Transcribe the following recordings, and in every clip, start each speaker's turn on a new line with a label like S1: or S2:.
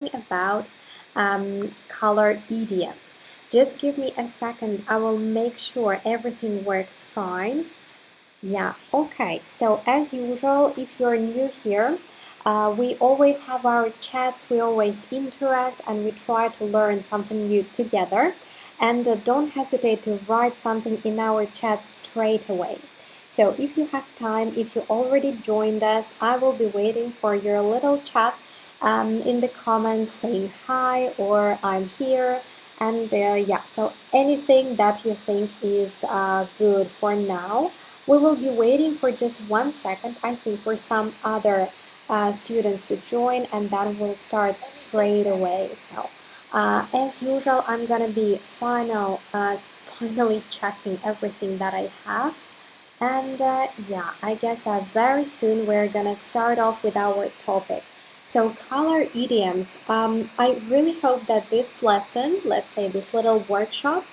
S1: about color idioms. Just give me a second. I will make sure everything works fine. Yeah, okay. So as usual, if you're new here, we always have our chats, we always interact, and we try to learn something new together. And don't hesitate to write something in our chat straight away. So if you have time, if you already joined us, I will be waiting for your little chat in the comments saying hi or I'm here. And yeah, so anything that you think is good for now. We will be waiting for just 1 second, I think, for some other students to join, and then we'll start straight away. So as usual, I'm gonna be finally checking everything that I have. And yeah, I guess that very soon we're gonna start off with our topic. So color idioms. I really hope that this lesson, let's say this little workshop,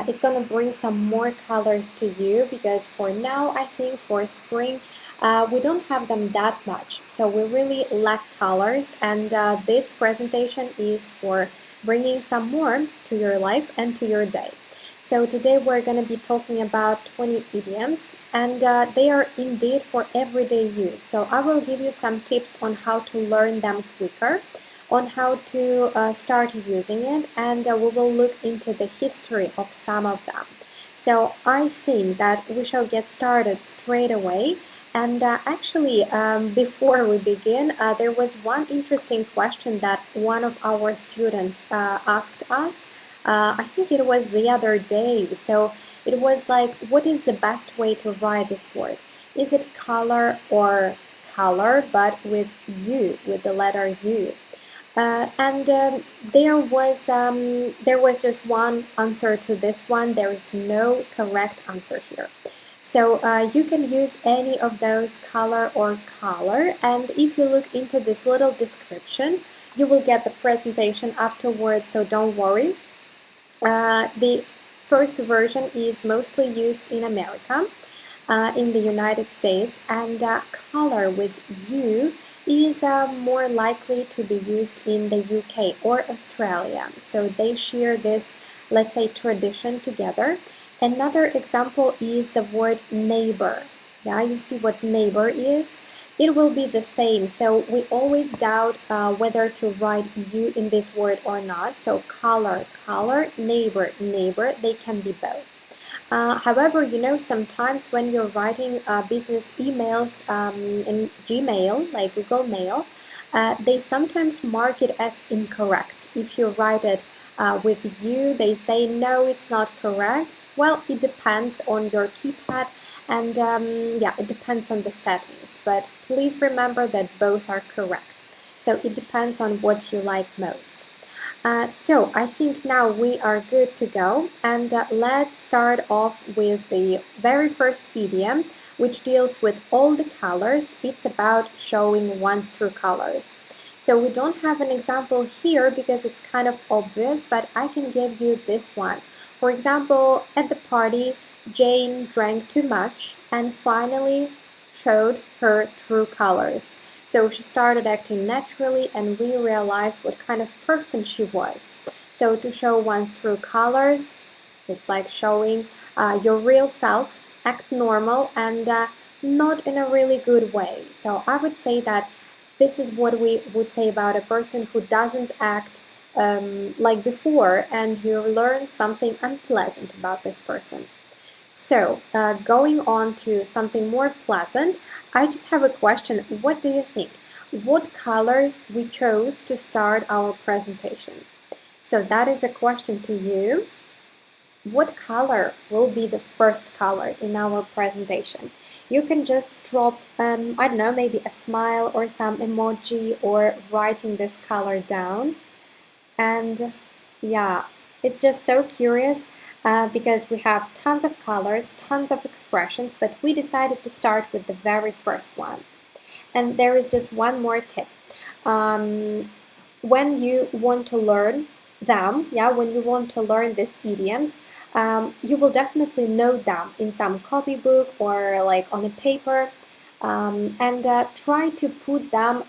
S1: is gonna bring some more colors to you, because for now, I think for spring, we don't have them that much. So we really lack colors, and this presentation is for bringing some more to your life and to your day. So today we're going to be talking about 20 idioms, and they are indeed for everyday use. So I will give you some tips on how to learn them quicker, on how to start using it, and we will look into the history of some of them. So I think that we shall get started straight away. And actually, before we begin, there was one interesting question that one of our students asked us. I think it was the other day. So it was like, what is the best way to write this word? Is it color or color, but with U, with the letter U? There was just one answer to this one. There is no correct answer here. So you can use any of those, color or color, and if you look into this little description, you will get the presentation afterwards, so don't worry. The first version is mostly used in America, in the United States, and color with U is more likely to be used in the UK or Australia. So they share this, let's say, tradition together. Another example is the word neighbor. Yeah, you see what neighbor is? It will be the same. So we always doubt whether to write U in this word or not. So color, color, neighbor, neighbor, they can be both. However, you know, sometimes when you're writing business emails in Gmail, like Google Mail, they sometimes mark it as incorrect. If you write it with U, they say, no, it's not correct. Well, it depends on your keypad, and yeah, it depends on the settings. But please remember that both are correct. So it depends on what you like most. So I think now we are good to go, and let's start off with the very first idiom, which deals with all the colors. It's about showing one's true colors. So we don't have an example here because it's kind of obvious, but I can give you this one. For example, at the party, Jane drank too much and finally showed her true colors. So she started acting naturally, and we realized what kind of person she was. So to show one's true colors, it's like showing your real self, act normal, and not in a really good way. So I would say that this is what we would say about a person who doesn't act like before, and you learn something unpleasant about this person. So, going on to something more pleasant, I just have a question. What do you think? What color we chose to start our presentation? So that is a question to you. What color will be the first color in our presentation? You can just drop, I don't know, maybe a smile or some emoji, or writing this color down. And yeah, it's just so curious. Because we have tons of colors, tons of expressions, but we decided to start with the very first one. And there is just one more tip. When you want to learn them, yeah, when you want to learn these idioms, you will definitely know them in some copybook or like on a paper. and try to put them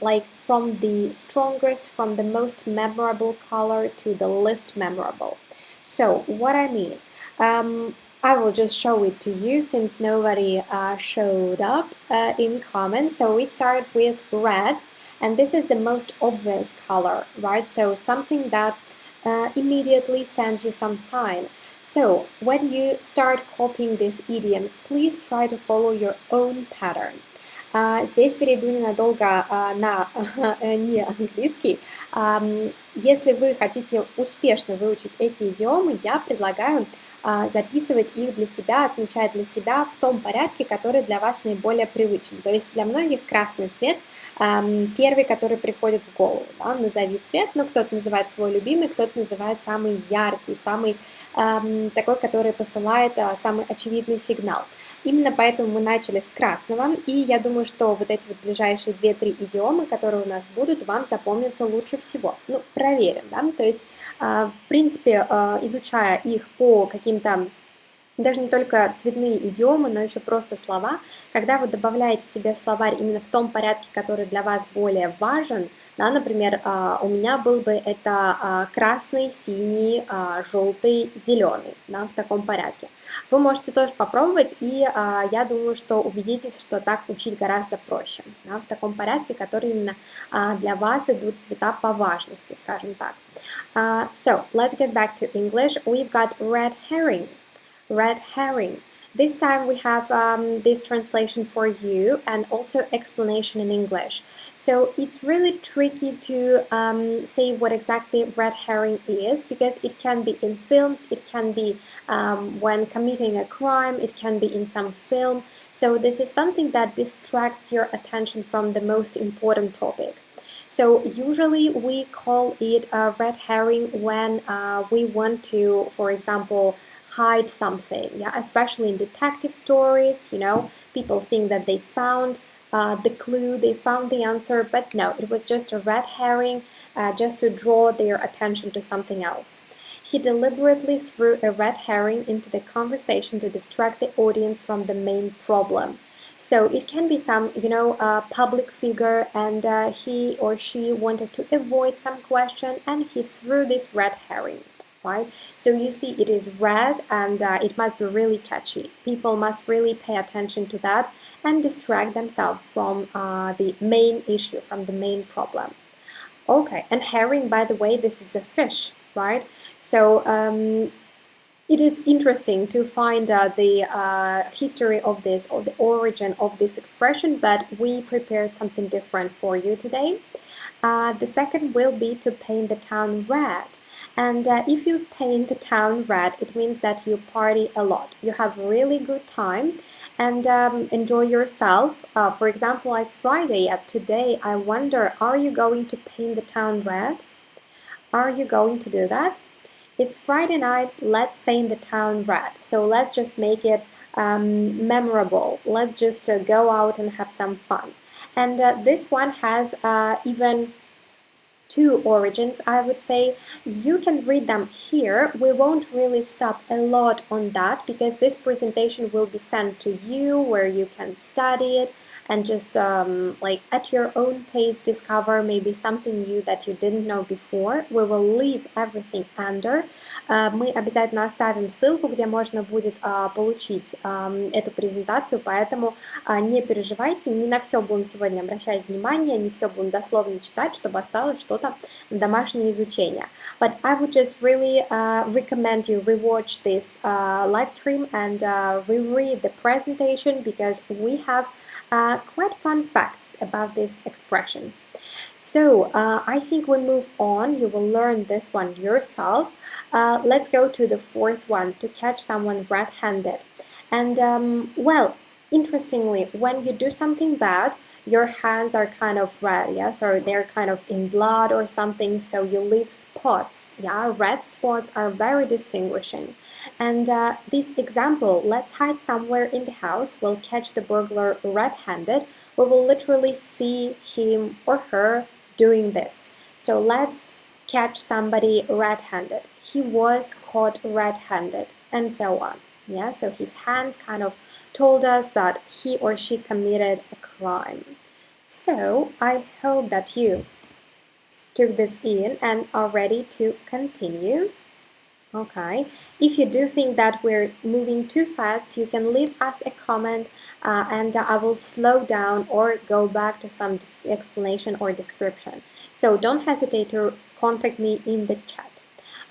S1: like from the strongest, from the most memorable color to the least memorable. So what I mean, I will just show it to you since nobody showed up in comments. So we start with red, and this is the most obvious color, right? So something that immediately sends you some sign. So when you start copying these idioms, please try to follow your own pattern. Здесь перейду ненадолго на не английский. Если вы хотите успешно выучить эти идиомы, я предлагаю записывать их для себя, отмечать для себя в том порядке, который для вас наиболее привычен. То есть для многих красный цвет первый, который приходит в голову. Да? Назови цвет, но кто-то называет свой любимый, кто-то называет самый яркий, самый такой, который посылает самый очевидный сигнал. Именно поэтому мы начали с красного, и я думаю, что вот эти вот ближайшие 2-3 идиомы, которые у нас будут, вам запомнятся лучше всего. Ну, проверим, да, то есть, в принципе, изучая их по каким-то даже не только цветные идиомы, но еще просто слова. Когда вы добавляете себе в словарь именно в том порядке, который для вас более важен, да, например, у меня был бы это красный, синий, желтый, зеленый, да, в таком порядке. Вы можете тоже попробовать, и я думаю, что убедитесь, что так учить гораздо проще, да, в таком порядке, который именно для вас идут цвета по важности, скажем так. So, let's get back to English. We've got red herring. Red herring. This time we have this translation for you and also explanation in English. So it's really tricky to say what exactly red herring is because it can be in films, it can be when committing a crime, it can be in some film. So this is something that distracts your attention from the most important topic. So usually we call it a red herring when we want to, for example, hide something, yeah, especially in detective stories, you know, people think that they found the clue, they found the answer, but no, it was just a red herring, just to draw their attention to something else. He deliberately threw a red herring into the conversation to distract the audience from the main problem. So it can be some, you know, public figure, and he or she wanted to avoid some question, and he threw this red herring. Right? So you see it is red and it must be really catchy. People must really pay attention to that and distract themselves from the main issue, from the main problem. Okay, and herring, by the way, this is the fish, right? So it is interesting to find the history of this or the origin of this expression, but we prepared something different for you today. The second will be to paint the town red. And if you paint the town red, it means that you party a lot. You have a really good time and enjoy yourself. For example, like Friday, today, I wonder, are you going to paint the town red? Are you going to do that? It's Friday night, let's paint the town red. So let's just make it memorable. Let's just go out and have some fun. And this one has even two origins, I would say. You can read them here. We won't really stop a lot on that because this presentation will be sent to you where you can study it and just like at your own pace discover maybe something new that you didn't know before. We will leave everything under. Мы обязательно оставим ссылку, где можно будет получить эту презентацию, поэтому не переживайте, не на все будем сегодня обращать внимание, не все будем дословно читать, чтобы осталось что-то на домашнее изучение. But I would just really recommend you rewatch this live stream and reread the presentation because we have quite fun facts about these expressions. So I think we move on. You will learn this one yourself. Let's go to the fourth one, to catch someone red-handed. And well, interestingly, when you do something bad, your hands are kind of red, yes, or they're kind of in blood or something, so you leave spots, yeah, red spots are very distinguishing. And this example, let's hide somewhere in the house, will catch the burglar red-handed. We will literally see him or her doing this. So let's catch somebody red-handed. He was caught red-handed, and so on. Yeah, so his hands kind of told us that he or she committed a crime. So I hope that you took this in and are ready to continue. Okay, if you do think that we're moving too fast, you can leave us a comment and I will slow down or go back to some explanation or description. So don't hesitate to contact me in the chat.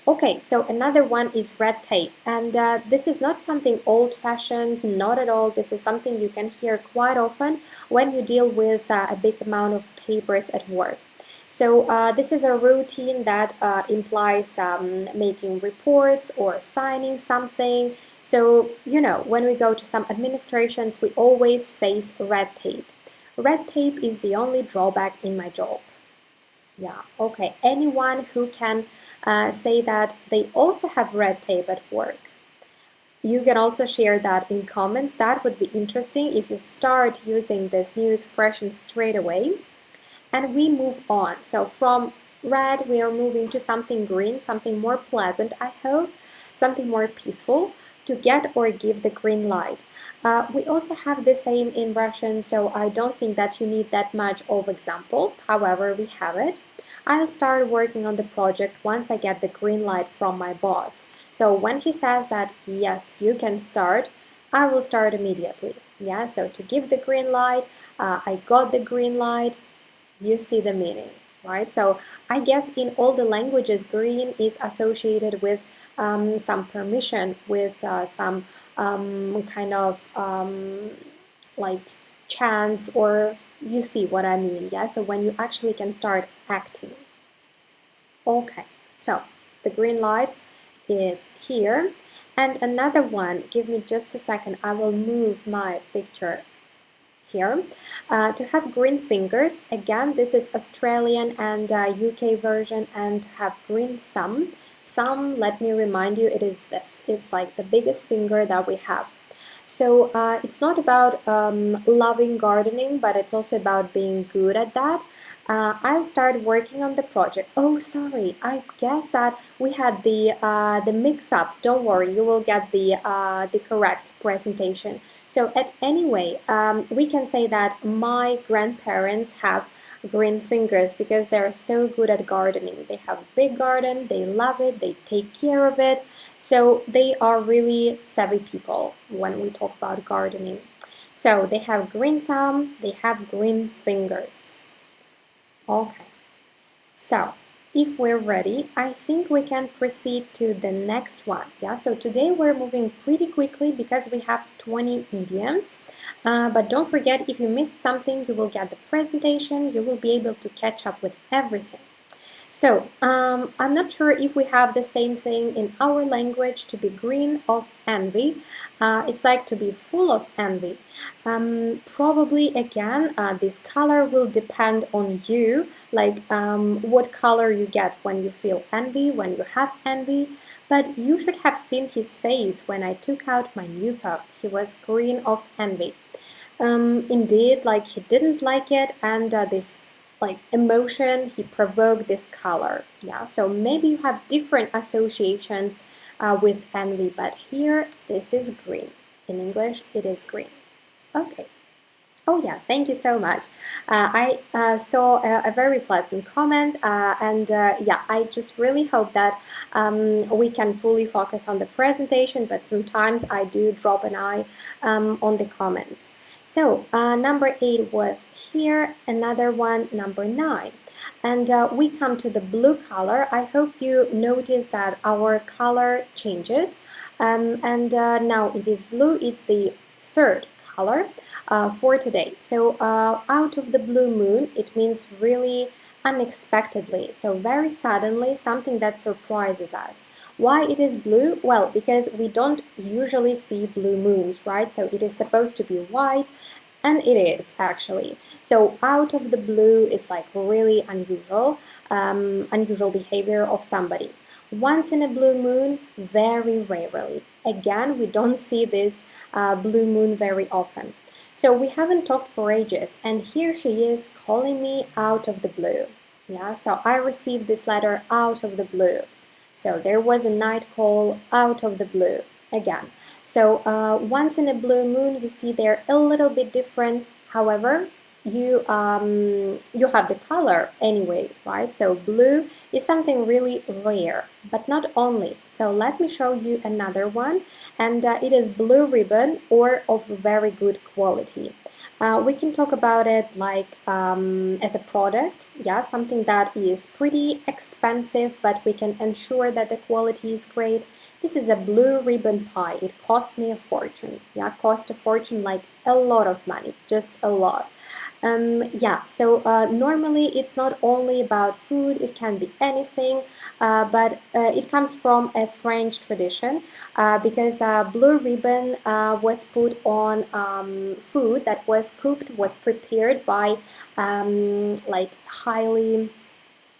S1: Okay, so another one is red tape, and this is not something old-fashioned, not at all. This is something you can hear quite often when you deal with a big amount of papers at work. So this is a routine that implies making reports or signing something. So, you know, when we go to some administrations, we always face red tape. Red tape is the only drawback in my job. Yeah, okay. Anyone who can say that they also have red tape at work? You can also share that in comments. That would be interesting if you start using this new expression straight away. And we move on. So from red, we are moving to something green, something more pleasant, I hope, something more peaceful, to get or give the green light. We also have the same in Russian, so I don't think that you need that much of example. However, we have it. I'll start working on the project once I get the green light from my boss. So when he says that, yes, you can start, I will start immediately. Yeah, so to give the green light, I got the green light. You see the meaning, right? So I guess in all the languages, green is associated with some permission, with some kind of like chance, or you see what I mean, yeah? So when you actually can start acting. Okay, so the green light is here. And another one, give me just a second, I will move my picture here. To have green fingers, again, this is Australian and UK version, and to have green thumb. Thumb, let me remind you, it is this. It's like the biggest finger that we have. So it's not about loving gardening, but it's also about being good at that. I'll start working on the project. Oh, sorry, I guess that we had the mix-up. Don't worry, you will get the correct presentation. So anyway, we can say that my grandparents have green fingers because they're so good at gardening. They have a big garden, they love it, they take care of it. So they are really savvy people when we talk about gardening. So they have green thumb, they have green fingers. Okay, so if we're ready, I think we can proceed to the next one. Yeah, so today we're moving pretty quickly because we have 20 idioms. But don't forget, if you missed something, you will get the presentation, you will be able to catch up with everything. So, I'm not sure if we have the same thing in our language. To be green of envy. It's like to be full of envy. Probably again, this color will depend on you, like what color you get when you feel envy, when you have envy. But you should have seen his face when I took out my new phone. He was green of envy. Indeed, like he didn't like it, and this like emotion he provoked this color. Yeah, so maybe you have different associations with envy, but here this is green. In English it is green. Okay. Oh yeah, thank you so much. I saw a very pleasant comment, and yeah, I just really hope that we can fully focus on the presentation, but sometimes I do drop an eye on the comments. So number 8 was here, another one, number 9. And we come to the blue color. I hope you notice that our color changes. And now it is blue, it's the third color for today. So out of the blue moon, it means really unexpectedly, so very suddenly, something that surprises us. Why it is blue? Well, because we don't usually see blue moons, right? So it is supposed to be white, and it is actually. So out of the blue is like really unusual, unusual behavior of somebody. Once in a blue moon, very rarely. Again, we don't see this blue moon very often. So we haven't talked for ages, and here she is calling me out of the blue. Yeah, so I received this letter out of the blue. So there was a night call out of the blue. again. So once in a blue moon, you see they're a little bit different. However, you have the color anyway, right? So blue is something really rare, but not only. So let me show you another one, and it is blue ribbon or of very good quality. We can talk about it like as a product, yeah, something that is pretty expensive, but we can ensure that the quality is great. This is a blue ribbon pie. It cost me a fortune. Yeah, cost a fortune, like a lot of money, just a lot. Yeah, so normally it's not only about food, it can be anything, but it comes from a French tradition because blue ribbon was put on food that was cooked, was prepared by like highly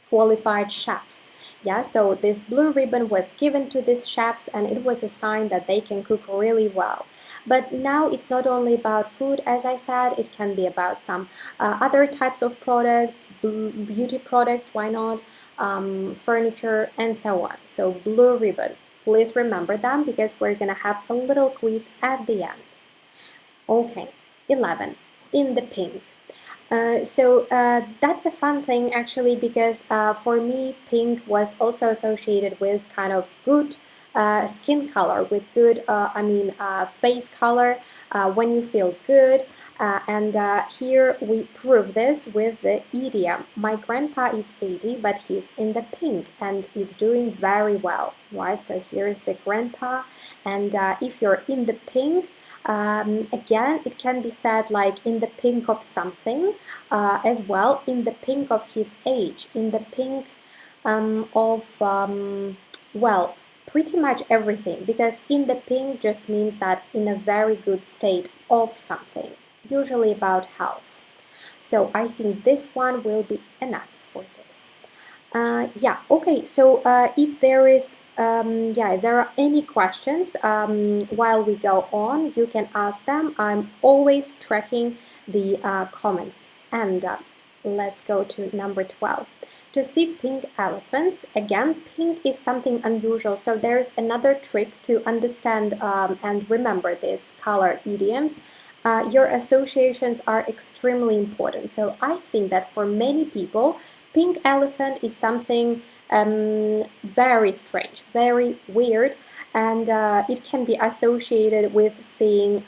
S1: qualified chefs. Yeah, so this blue ribbon was given to these chefs, and it was a sign that they can cook really well. But now it's not only about food, as I said, it can be about some other types of products, beauty products, why not, furniture, and so on. So blue ribbon, please remember them because we're gonna have a little quiz at the end. Okay, 11, in the pink. That's a fun thing actually because for me pink was also associated with kind of good skin color, with good face color when you feel good, and here we prove this with the idiom. My grandpa is 80 but he's in the pink and is doing very well, right? So here is the grandpa, and if you're in the pink, again, it can be said like in the pink of something, as well, in the pink of his age, in the pink well, pretty much everything, because in the pink just means that in a very good state of something, usually about health. So I think this one will be enough for this. Yeah, okay, so if there is there are any questions while we go on, you can ask them. I'm always tracking the comments. And let's go to number 12. To see pink elephants, again, pink is something unusual, so there's another trick to understand and remember these color idioms. Your associations are extremely important. So I think that for many people, pink elephant is something very strange, very weird, and it can be associated with seeing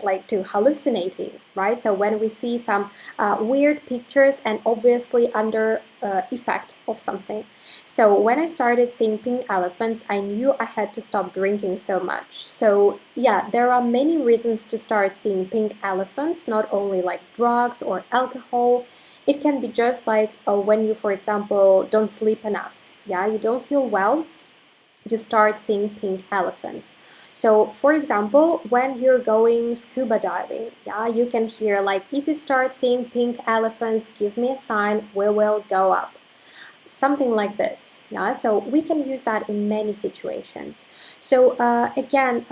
S1: like to hallucinating, right? So when we see some weird pictures and obviously under effect of something. So when I started seeing pink elephants, I knew I had to stop drinking so much. So yeah, there are many reasons to start seeing pink elephants, not only like drugs or alcohol. It can be just like when you, for example, don't sleep enough. Yeah, you don't feel well, you start seeing pink elephants. So, for example, when you're going scuba diving, yeah, you can hear like, if you start seeing pink elephants, give me a sign, we will go up. Something like this, yeah, so we can use that in many situations. So again,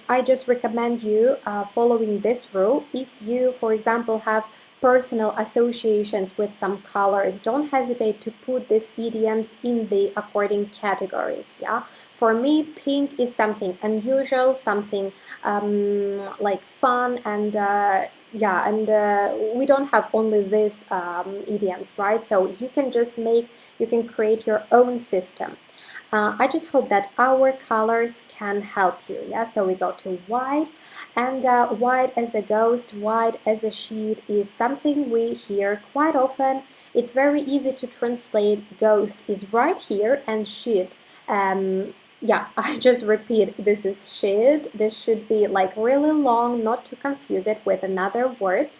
S1: I just recommend you following this rule. If you, for example, have personal associations with some colors, don't hesitate to put these idioms in the according categories. Yeah, for me, pink is something unusual, something like fun, and yeah, and we don't have only these idioms, right? So you can just you can create your own system. I just hope that our colors can help you. Yeah, so we go to white, and white as a ghost, white as a sheet is something we hear quite often. It's very easy to translate. Ghost is right here, and sheet. Yeah, I just repeat, this is sheet. This should be like really long, not to confuse it with another word.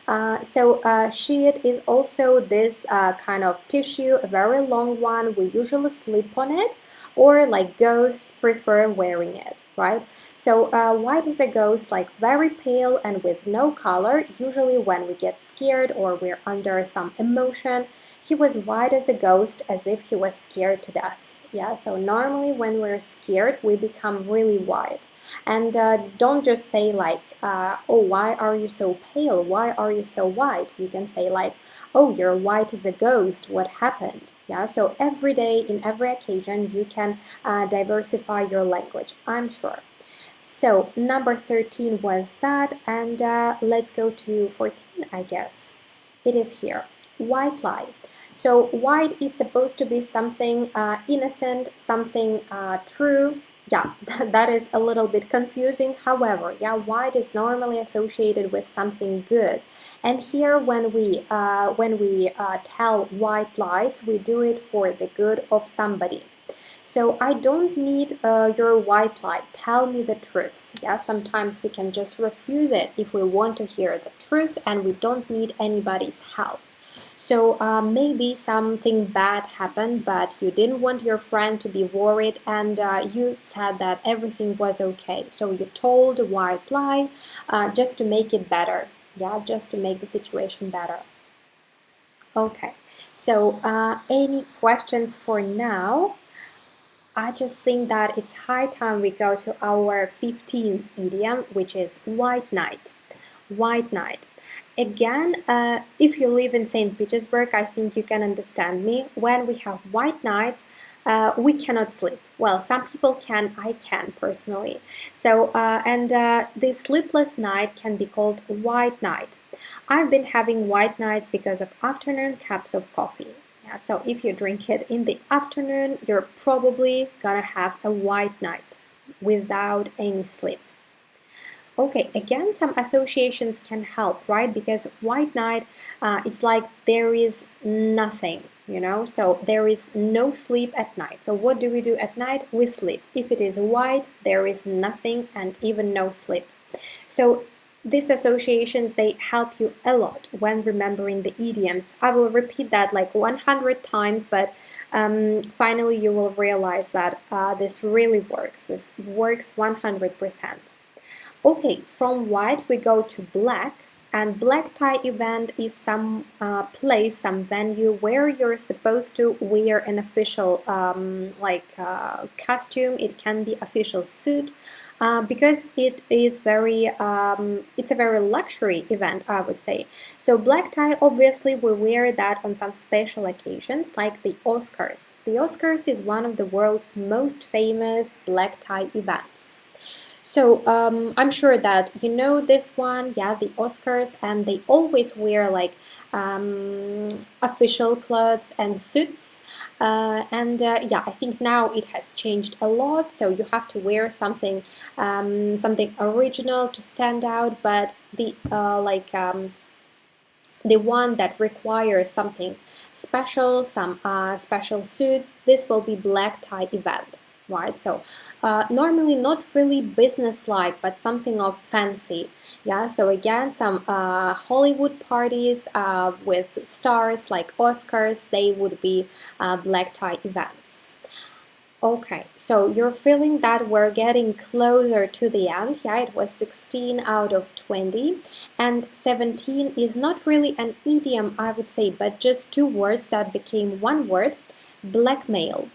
S1: Sheet is also this kind of tissue, a very long one. We usually sleep on it, or like ghosts prefer wearing it, right? So white is a ghost, like very pale and with no color. Usually when we get scared or we're under some emotion, he was white as a ghost, as if he was scared to death. Yeah, so normally when we're scared, we become really white. And don't just say like, oh, why are you so pale? Why are you so white? You can say like, oh, you're white as a ghost. What happened? Yeah, so every day, in every occasion, you can diversify your language, I'm sure. So number 13 was that, and let's go to 14, I guess. It is here. White lie. So white is supposed to be something innocent, something true. Yeah, that is a little bit confusing. However, yeah, white is normally associated with something good. And here, when we tell white lies, we do it for the good of somebody. So I don't need your white lie. Tell me the truth. Yeah, sometimes we can just refuse it if we want to hear the truth and we don't need anybody's help. So maybe something bad happened, but you didn't want your friend to be worried, and you said that everything was okay. So you told a white lie just to make it better. Yeah, just to make the situation better. Okay, so any questions for now? I just think that it's high time we go to our 15th idiom, which is white knight. White knight. Again, if you live in St. Petersburg, I think you can understand me. When we have white nights, we cannot sleep. Well, some people can, I can personally. So, the sleepless night can be called white night. I've been having white night because of afternoon cups of coffee. Yeah, so if you drink it in the afternoon, you're probably gonna have a white night without any sleep. Okay, again, some associations can help, right? Because white night is like there is nothing, you know, so there is no sleep at night. So what do we do at night? We sleep. If it is white, there is nothing and even no sleep. So these associations, they help you a lot when remembering the idioms. I will repeat that like 100 times, but finally you will realize that this really works. This works 100%. Okay, from white we go to black, and black tie event is some place, some venue where you're supposed to wear an official costume. It can be official suit because it is it's a very luxury event, I would say. So black tie, obviously we wear that on some special occasions like the Oscars. The Oscars is one of the world's most famous black tie events. So I'm sure that you know this one, yeah, the Oscars, and they always wear like official clothes and suits. Yeah, I think now it has changed a lot. So you have to wear something something original to stand out, but the one that requires something special, some special suit, this will be black tie event. Right, so normally not really business-like, but something of fancy. Yeah, so again, some Hollywood parties with stars like Oscars, they would be black tie events. Okay, so you're feeling that we're getting closer to the end. Yeah, it was 16 out of 20, and 17 is not really an idiom, I would say, but just two words that became one word: blackmail.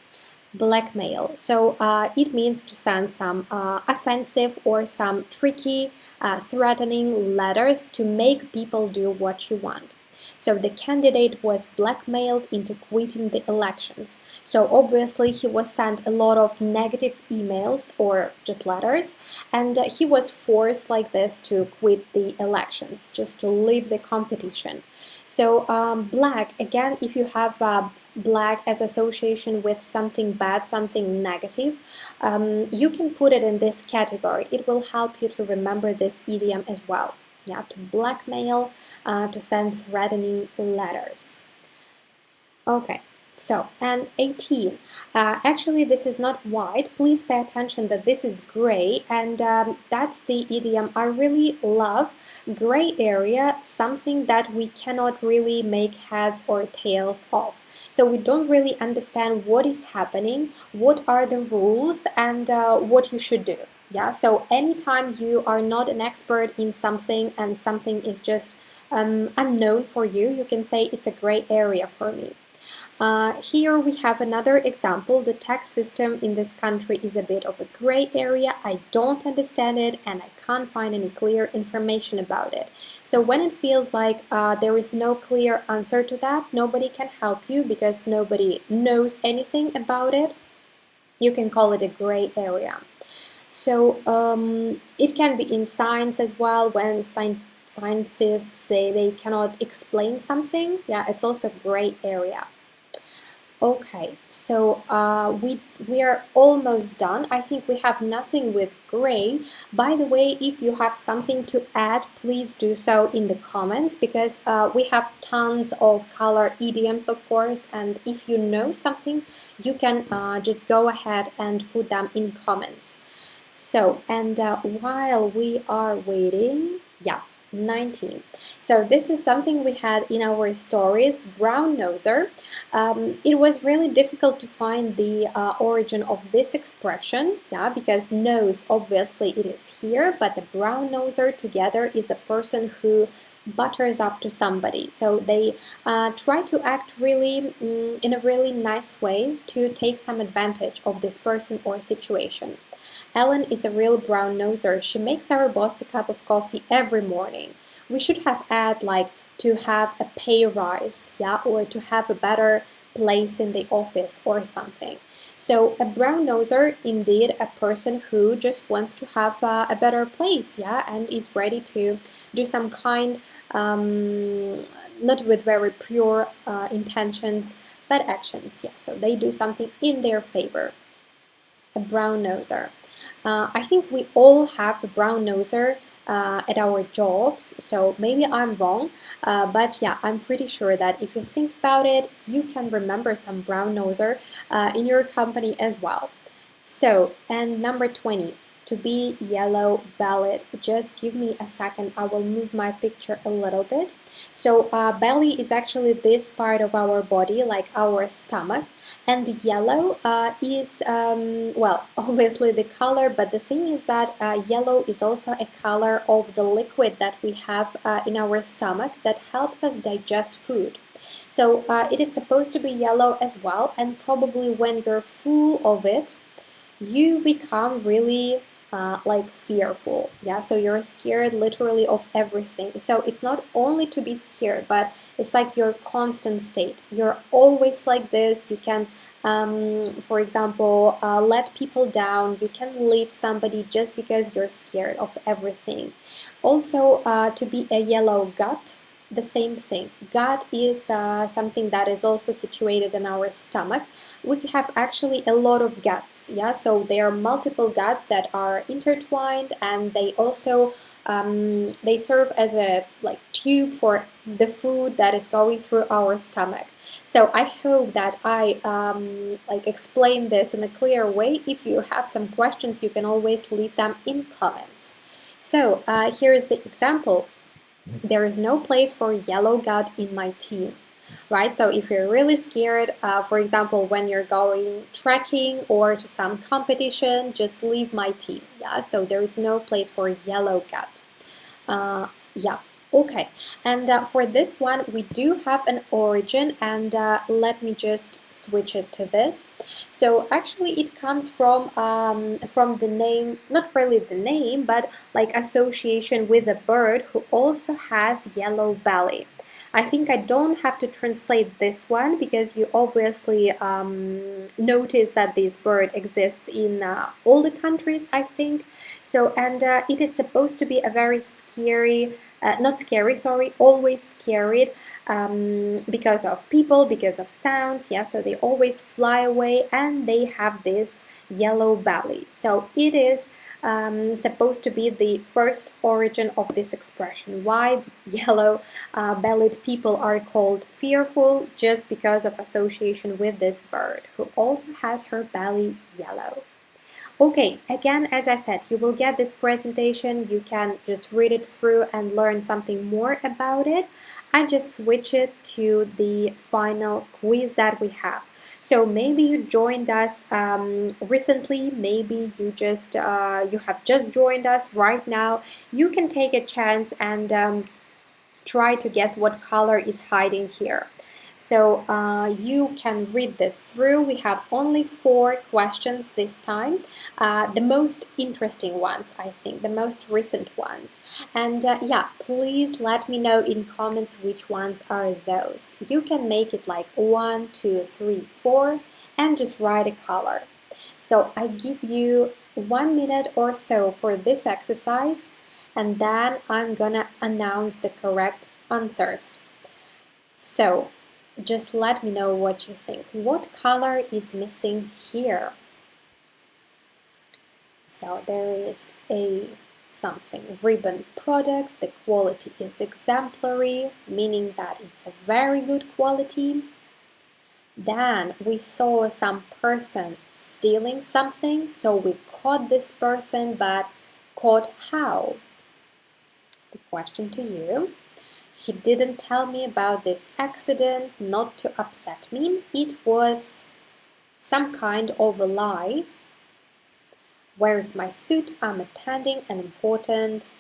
S1: Blackmail. So it means to send some offensive or some tricky, threatening letters to make people do what you want. So the candidate was blackmailed into quitting the elections. So obviously he was sent a lot of negative emails or just letters, and he was forced like this to quit the elections, just to leave the competition. So black, again, if you have black as association with something bad, something negative, you can put it in this category. It will help you to remember this idiom as well. Yeah, to blackmail, to send threatening letters. Okay, so, and 18. Actually, this is not white. Please pay attention that this is gray, and that's the idiom I really love. Gray area, something that we cannot really make heads or tails of. So we don't really understand what is happening, what are the rules, and what you should do. Yeah, so anytime you are not an expert in something and something is just unknown for you, you can say it's a gray area for me. Here we have another example. The tax system in this country is a bit of a gray area. I don't understand it and I can't find any clear information about it. So when it feels like there is no clear answer to that, nobody can help you because nobody knows anything about it, you can call it a gray area. So it can be in science as well, when scientists say they cannot explain something. Yeah, it's also a gray area. Okay, so we are almost done. I think we have nothing with gray. By the way, if you have something to add, please do so in the comments, because we have tons of color idioms, of course, and if you know something, you can just go ahead and put them in comments. So, and while we are waiting, yeah, 19. So this is something we had in our stories, brown noser. It was really difficult to find the origin of this expression, yeah, because nose, obviously it is here, but the brown noser together is a person who butters up to somebody. So they try to act really in a really nice way to take some advantage of this person or situation. Ellen is a real brown noser. She makes our boss a cup of coffee every morning. We should have add like to have a pay rise, yeah, or to have a better place in the office or something. So a brown noser, indeed, a person who just wants to have a better place, yeah, and is ready to do some kind, not with very pure intentions, but actions, yeah. So they do something in their favor. A brown noser. I think we all have a brown noser at our jobs, so maybe I'm wrong, but yeah, I'm pretty sure that if you think about it, you can remember some brown noser in your company as well. So, and number 20, to be yellow bellied. Just give me a second, I will move my picture a little bit. So belly is actually this part of our body, like our stomach, and yellow is, well, obviously the color, but the thing is that yellow is also a color of the liquid that we have in our stomach that helps us digest food. So it is supposed to be yellow as well, and probably when you're full of it, you become really like fearful, yeah, so you're scared literally of everything. So it's not only to be scared, but it's like your constant state. You're always like this. You can for example, let people down. You can leave somebody just because you're scared of everything. Also to be a yellow gut, the same thing. Gut is something that is also situated in our stomach. We have actually a lot of guts, yeah, so there are multiple guts that are intertwined, and they also they serve as a like tube for the food that is going through our stomach. So I hope that I like explain this in a clear way. If you have some questions, you can always leave them in comments. So here is the example. There is no place for yellow gut in my team, right? So if you're really scared, for example, when you're going trekking or to some competition, just leave my team, yeah? So there is no place for yellow gut. Yeah, okay. And for this one, we do have an origin, and let me just switch it to this. So actually it comes from the name, not really the name, but like association with a bird who also has yellow belly. I think I don't have to translate this one because you obviously notice that this bird exists in all the countries, I think. So, and it is supposed to be a very scary, not scary, sorry, always scared because of people, because of sounds, yeah, so they always fly away and they have this yellow belly. So it is supposed to be the first origin of this expression. Why yellow bellied people are called fearful? Just because of association with this bird who also has her belly yellow. Okay, again, as I said, you will get this presentation. You can just read it through and learn something more about it. I just switch it to the final quiz that we have. So maybe you joined us recently, maybe you just you have just joined us right now. You can take a chance and try to guess what color is hiding here. So you can read this through. We have only 4 questions this time, the most interesting ones, I think, the most recent ones. And yeah, please let me know in comments which ones are those. You can make it like 1, 2, 3, 4 and just write a color. So I give you 1 minute or so for this exercise, and then I'm gonna announce the correct answers. So just let me know what you think. What color is missing here? So there is a something ribbon product. The quality is exemplary, meaning that it's a very good quality. Then we saw some person stealing something, so we caught this person, but caught how? The question to you. He didn't tell me about this accident, not to upset me. It was some kind of a lie. Where's my suit? I'm attending an important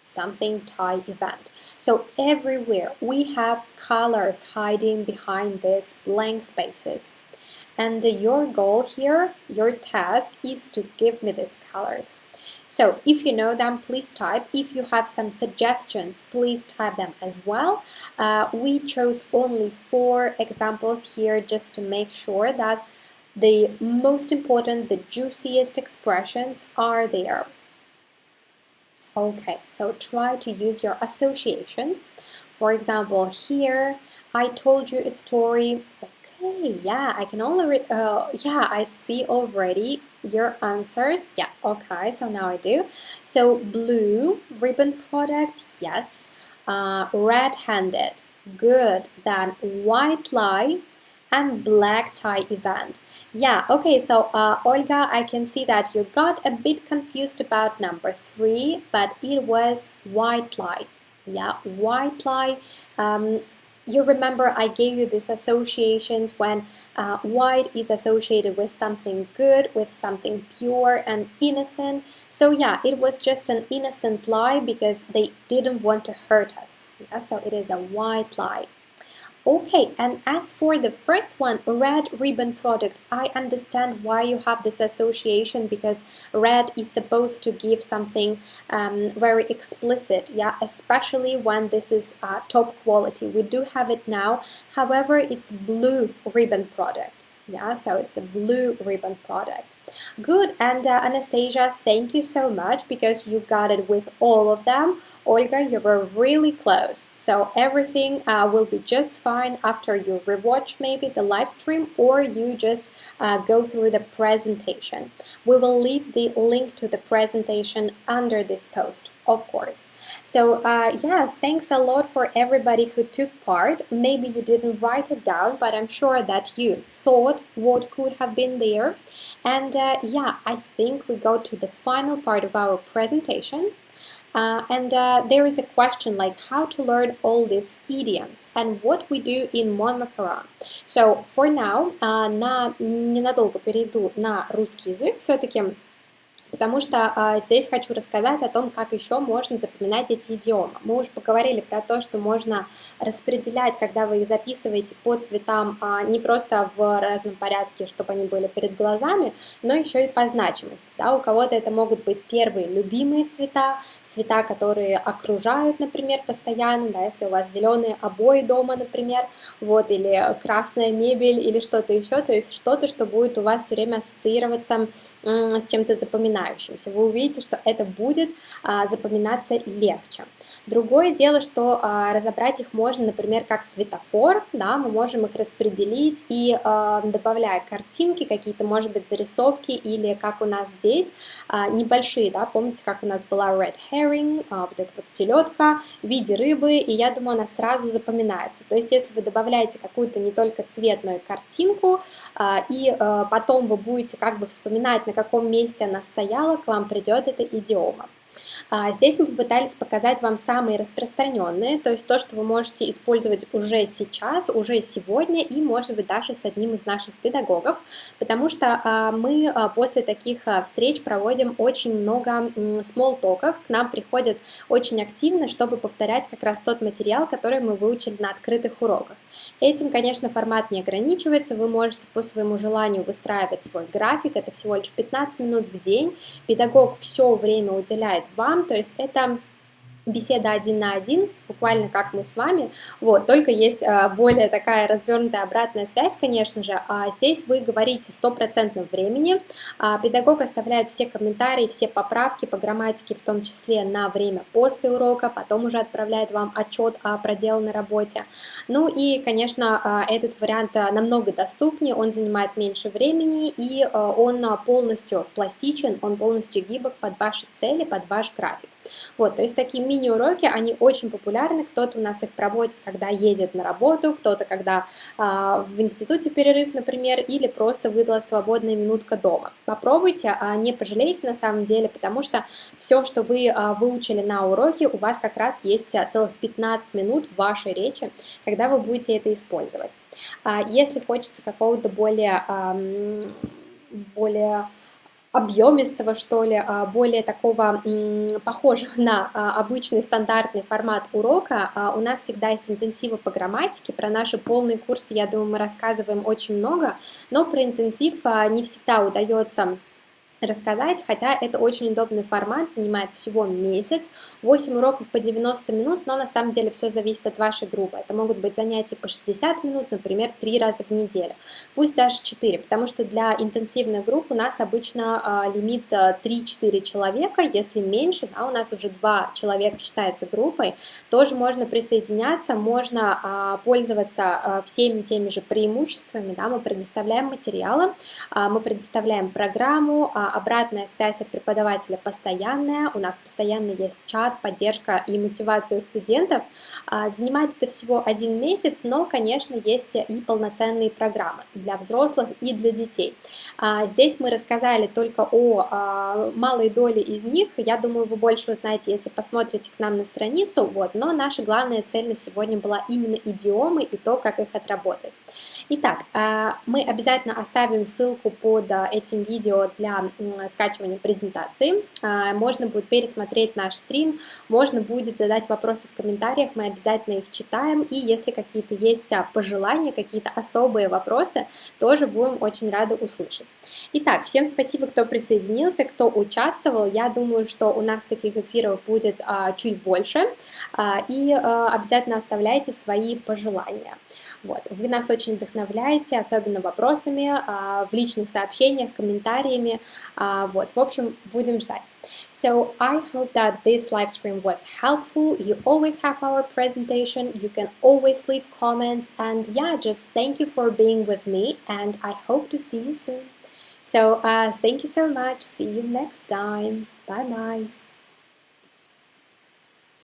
S1: something Thai event. So everywhere we have colors hiding behind these blank spaces. And your goal here, your task, is to give me these colors. So if you know them, please type. If you have some suggestions, please type them as well. We chose only 4 examples here just to make sure that the most important, the juiciest expressions are there. Okay, so try to use your associations. For example, here I told you a story. Okay, yeah, I can only read, yeah, I see already your answers. Yeah, okay, so now I do. So blue ribbon product, yes. Red-handed, good. Then white lie and black tie event. Yeah, okay, so Olga, I can see that you got a bit confused about number 3, but it was white lie. Yeah, white lie. You remember I gave you these associations when white is associated with something good, with something pure and innocent. So yeah, it was just an innocent lie because they didn't want to hurt us. Yeah, so it is a white lie. Okay, and as for the first one, red ribbon product, I understand why you have this association, because red is supposed to give something very explicit, yeah, especially when this is top quality. We do have it now, however, it's blue ribbon product. Yeah, so it's a blue ribbon product. Good, and Anastasia, thank you so much because you got it with all of them. Olga, you were really close. So everything will be just fine after you rewatch maybe the live stream, or you just go through the presentation. We will leave the link to the presentation under this post, of course. So yeah, thanks a lot for everybody who took part. Maybe you didn't write it down, but I'm sure that you thought what could have been there. And yeah, I think we go to the final part of our presentation. There is a question like how to learn all these idioms and what we do in Мон Макарон. So for now, ненадолго перейду на русский язык все-таки, потому что здесь хочу рассказать о том, как еще можно запоминать эти идиомы. Мы уже поговорили про то, что можно распределять, когда вы их записываете по цветам, не просто в разном порядке, чтобы они были перед глазами, но еще и по значимости. Да? У кого-то это могут быть первые любимые цвета, цвета, которые окружают, например, постоянно, да, если у вас зеленые обои дома, например, вот, или красная мебель, или что-то еще, то есть что-то, что будет у вас все время ассоциироваться с чем-то запоминающимся. Вы увидите, что это будет запоминаться легче. Другое дело, что разобрать их можно, например, как светофор, да, мы можем их распределить и добавляя картинки, какие-то, может быть, зарисовки, или как у нас здесь, небольшие, да, помните, как у нас была red herring, вот эта вот селедка в виде рыбы, и я думаю, она сразу запоминается. То есть, если вы добавляете какую-то не только цвет, но и картинку, и потом вы будете как бы вспоминать, на каком месте она стояла, к вам придет эта идиома. Здесь мы попытались показать вам самые распространенные, то есть то, что вы можете использовать уже сейчас, уже сегодня и, может быть, даже с одним из наших педагогов, потому что мы после таких встреч проводим очень много смолл-токов, к нам приходят очень активно, чтобы повторять как раз тот материал, который мы выучили на открытых уроках. Этим, конечно, формат не ограничивается, вы можете по своему желанию выстраивать свой график, это всего лишь 15 минут в день, педагог все время уделяет вам, то есть это беседа один на один, буквально как мы с вами, вот, только есть более такая развернутая обратная связь, конечно же, здесь вы говорите 100% времени, педагог оставляет все комментарии, все поправки по грамматике, в том числе на время после урока, потом уже отправляет вам отчет о проделанной работе, ну и, конечно, этот вариант намного доступнее, он занимает меньше времени и он полностью пластичен, он полностью гибок под ваши цели, под ваш график. Вот, то есть такие мини-уроки, они очень популярны, кто-то у нас их проводит, когда едет на работу, кто-то, когда в институте перерыв, например, или просто выдала свободная минутка дома. Попробуйте, не пожалеете на самом деле, потому что все, что вы выучили на уроке, у вас как раз есть целых 15 минут в вашей речи, когда вы будете это использовать. Если хочется какого-то более объемистого, что ли, более такого похожего на обычный стандартный формат урока, у нас всегда есть интенсивы по грамматике, про наши полные курсы, я думаю, мы рассказываем очень много, но про интенсив не всегда удается рассказать, хотя это очень удобный формат, занимает всего месяц, 8 уроков по 90 минут, но на самом деле все зависит от вашей группы. Это могут быть занятия по 60 минут, например, 3 раза в неделю, пусть даже 4, потому что для интенсивных групп у нас обычно лимит 3-4 человека, если меньше, да, у нас уже 2 человека считается группой, тоже можно присоединяться, можно пользоваться всеми теми же преимуществами, да, мы предоставляем материалы, мы предоставляем программу, обратная связь от преподавателя постоянная, у нас постоянно есть чат, поддержка и мотивация студентов. Занимает это всего 1 месяц, но, конечно, есть и полноценные программы для взрослых и для детей. Здесь мы рассказали только о малой доле из них, я думаю, вы больше узнаете, если посмотрите к нам на страницу, вот, но наша главная цель на сегодня была именно идиомы и то, как их отработать. Итак, мы обязательно оставим ссылку под этим видео для скачивания презентации. Можно будет пересмотреть наш стрим, можно будет задать вопросы в комментариях, мы обязательно их читаем, и если какие-то есть пожелания, какие-то особые вопросы, тоже будем очень рады услышать. Итак, всем спасибо, кто присоединился, кто участвовал. Я думаю, что у нас таких эфиров будет чуть больше, и обязательно оставляйте свои пожелания. Вот. Вы нас очень вдохновляете, особенно вопросами, в личных сообщениях, комментариями. Вот. В общем, будем ждать. So, I hope that this live stream was helpful. You always have our presentation. You can always leave comments. And yeah, just thank you for being with me. And I hope to see you soon. So, thank you so much. See you next time. Bye-bye.